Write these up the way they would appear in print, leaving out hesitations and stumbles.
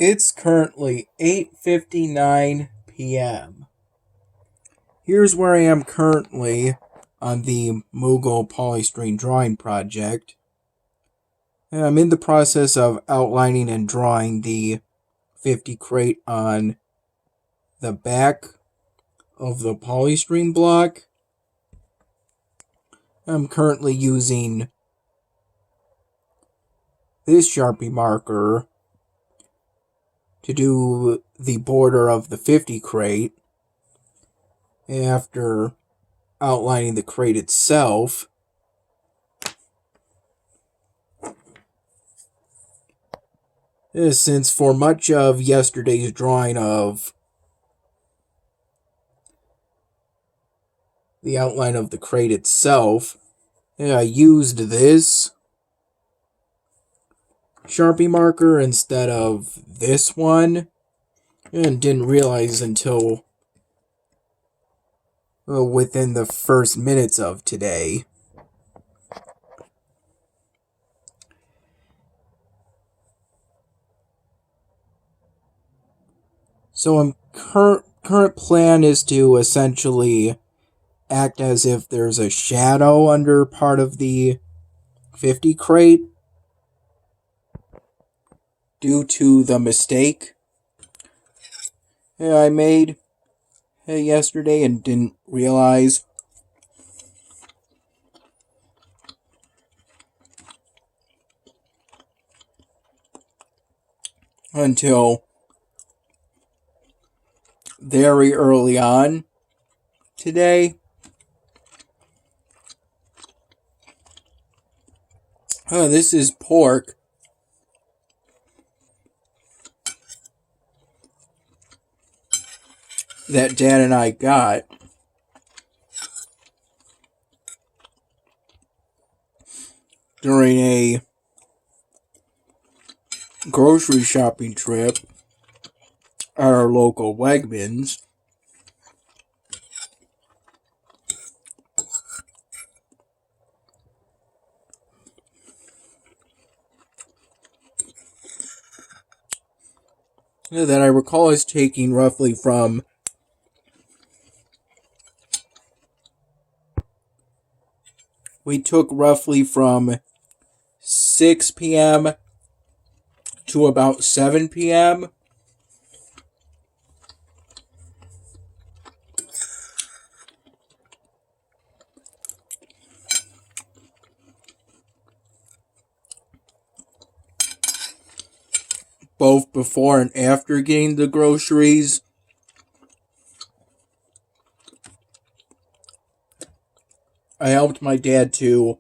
It's currently 8:59 p.m. Here's where I am currently on the Moogle polystyrene drawing project. I'm in the process of outlining and drawing the 50 crate on the back of the polystyrene block. I'm currently using this Sharpie marker to do the border of the 50 crate after outlining the crate itself. Since for much of yesterday's drawing of the outline of the crate itself, I used this Sharpie marker instead of this one, and didn't realize until within the first minutes of today. So current plan is to essentially act as if there's a shadow under part of the 50 crate due to the mistake I made yesterday and didn't realize until very early on today. This is pork that Dad and I got during a grocery shopping trip at our local Wegmans. That I recall is taking roughly from we took roughly from 6 p.m. to about 7 p.m. both before and after getting the groceries. I helped my dad to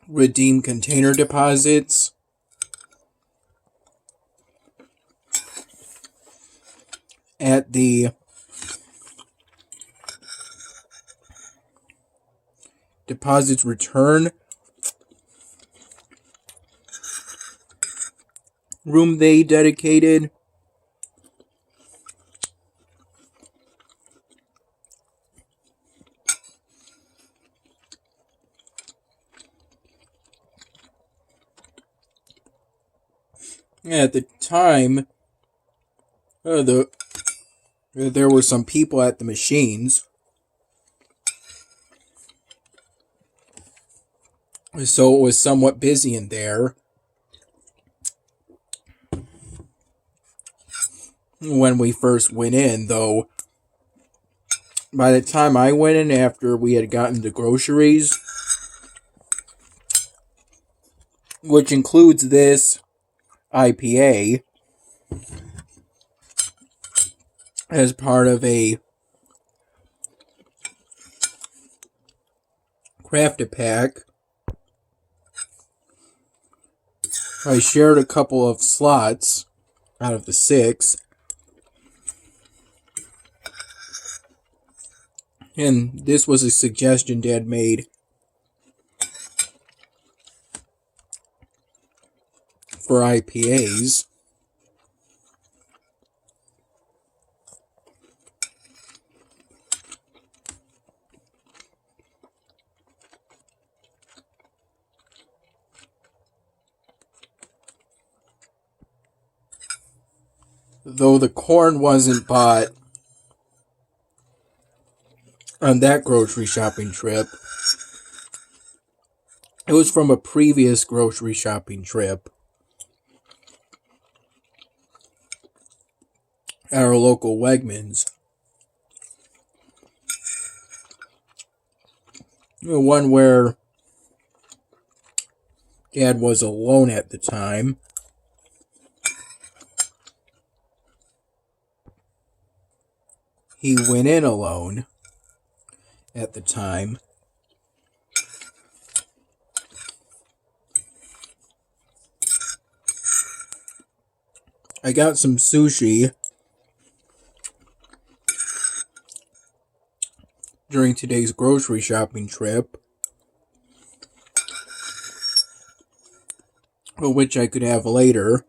redeem container deposits at the deposits return room they dedicated. At the time, there were some people at the machines, so it was somewhat busy in there when we first went in, though by the time I went in after we had gotten the groceries, which includes this IPA as part of a craft-a-pack, I shared a couple of slots out of the 6. And this was a suggestion Dad made for IPAs. though the corn wasn't bought on that grocery shopping trip. It was from a previous grocery shopping trip at our local Wegmans. The one where Dad was alone at the time. He went in alone at the time. I got some sushi during today's grocery shopping trip, which I could have later.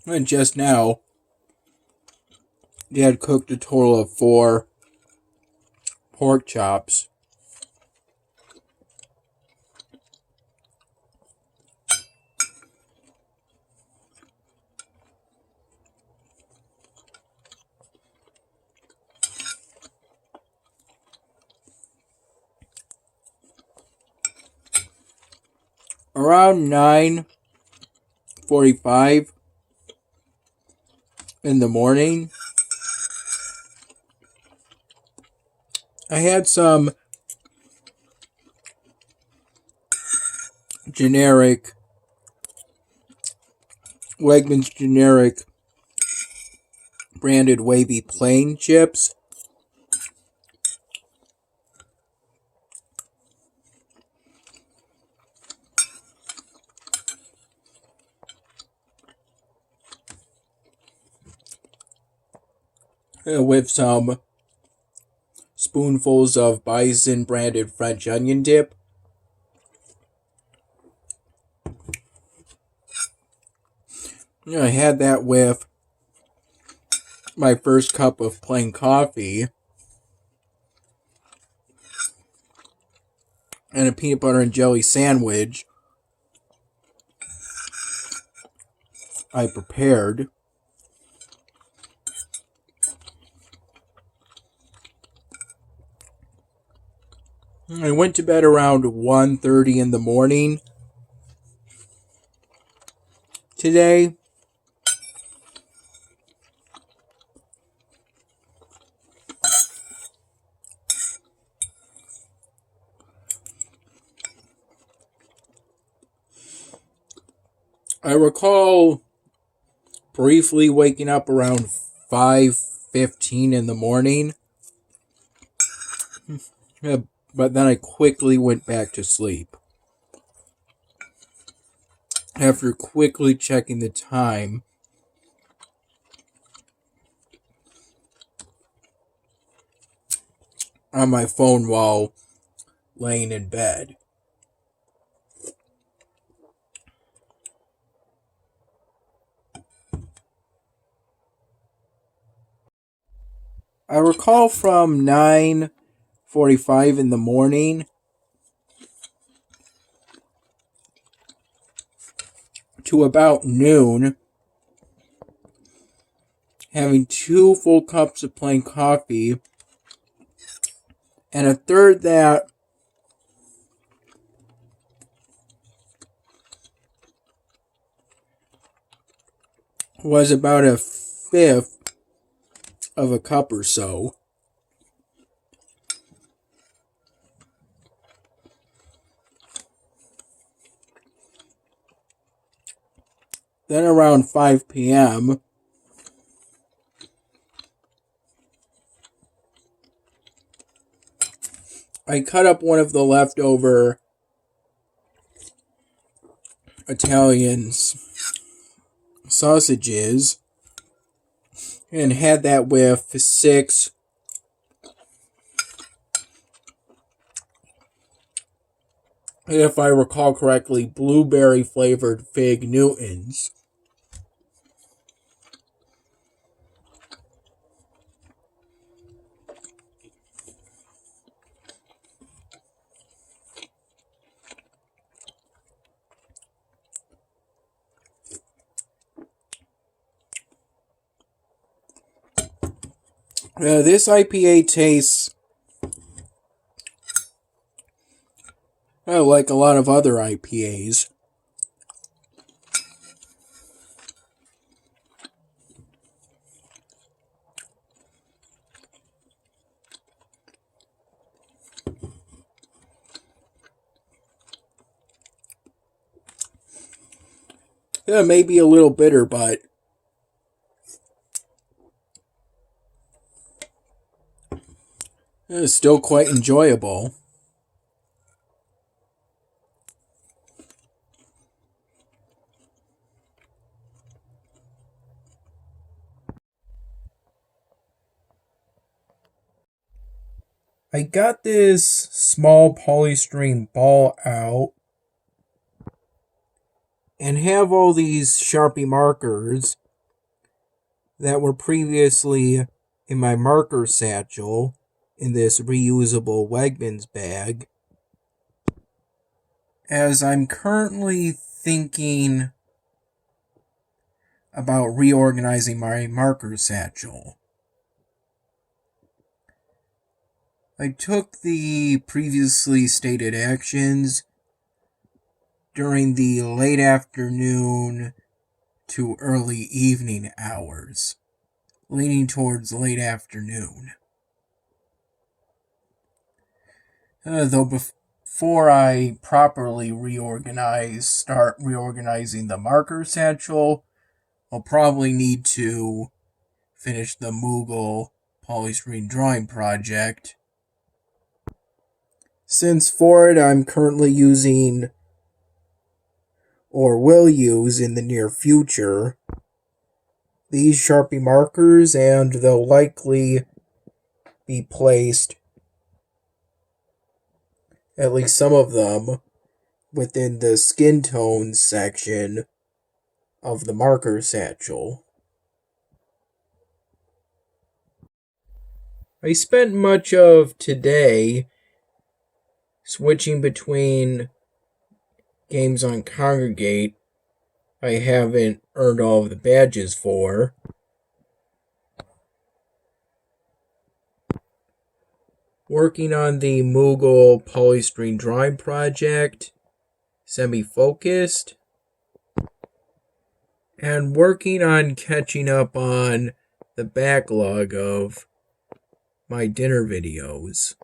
And just now, Dad cooked a total of 4 pork chops. Around 9:45 in the morning, I had some generic Wegmans generic branded wavy plain chips. With some spoonfuls of Bison branded French onion dip. I had that with my first cup of plain coffee and a peanut butter and jelly sandwich I prepared. I went to bed around 1:30 in the morning today. I recall briefly waking up around 5:15 in the morning. But then I quickly went back to sleep. After quickly checking the time on my phone while laying in bed. I recall from 9:45 in the morning to about noon, having 2 full cups of plain coffee, and a third that was about a fifth of a cup or so. Then around 5 p.m., I cut up one of the leftover Italian sausages and had that with 6 if I recall correctly, blueberry flavored fig Newtons. This IPA tastes like a lot of other IPAs. Maybe a little bitter, but it's still quite enjoyable. I got this small polystyrene ball out and have all these Sharpie markers that were previously in my marker satchel in this reusable Wegmans bag, as I'm currently thinking about reorganizing my marker satchel. I took the previously stated actions during the late afternoon to early evening hours, leaning towards late afternoon. Though before I properly start reorganizing the marker satchel, I'll probably need to finish the Moogle polystyrene drawing project, since for it I'm currently using, or will use in the near future, these Sharpie markers, and they'll likely be placed, at least some of them, within the skin tones section of the marker satchel. I spent much of today switching between games on Congregate I haven't earned all of the badges for, working on the Moogle polystyrene drawing project, semi-focused, and working on catching up on the backlog of my dinner videos.